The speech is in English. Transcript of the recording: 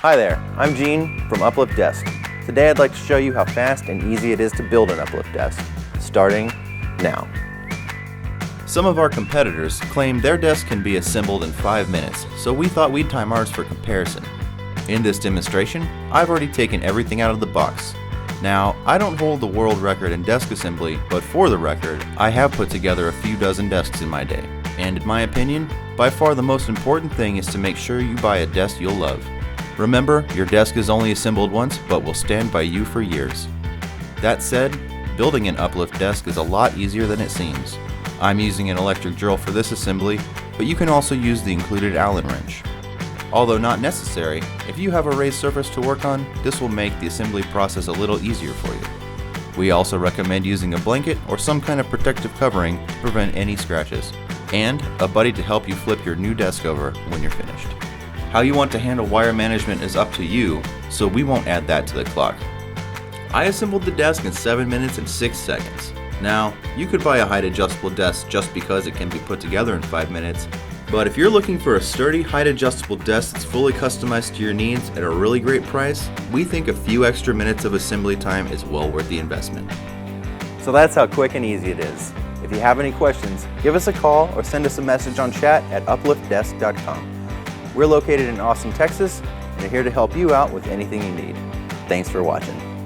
Hi there, I'm Gene from UPLIFT Desk. Today I'd like to show you how fast and easy it is to build an UPLIFT desk, starting now. Some of our competitors claim their desk can be assembled in 5 minutes, so we thought we'd time ours for comparison. In this demonstration, I've already taken everything out of the box. Now, I don't hold the world record in desk assembly, but for the record, I have put together a few dozen desks in my day. And in my opinion, by far the most important thing is to make sure you buy a desk you'll love. Remember, your desk is only assembled once, but will stand by you for years. That said, building an UPLIFT desk is a lot easier than it seems. I'm using an electric drill for this assembly, but you can also use the included Allen wrench. Although not necessary, if you have a raised surface to work on, this will make the assembly process a little easier for you. We also recommend using a blanket or some kind of protective covering to prevent any scratches, and a buddy to help you flip your new desk over when you're finished. How you want to handle wire management is up to you, so we won't add that to the clock. I assembled the desk in 7 minutes and 6 seconds. Now, you could buy a height adjustable desk just because it can be put together in 5 minutes, but if you're looking for a sturdy height adjustable desk that's fully customized to your needs at a really great price, we think a few extra minutes of assembly time is well worth the investment. So that's how quick and easy it is. If you have any questions, give us a call or send us a message on chat at upliftdesk.com. We're located in Austin, Texas, and are here to help you out with anything you need. Thanks for watching.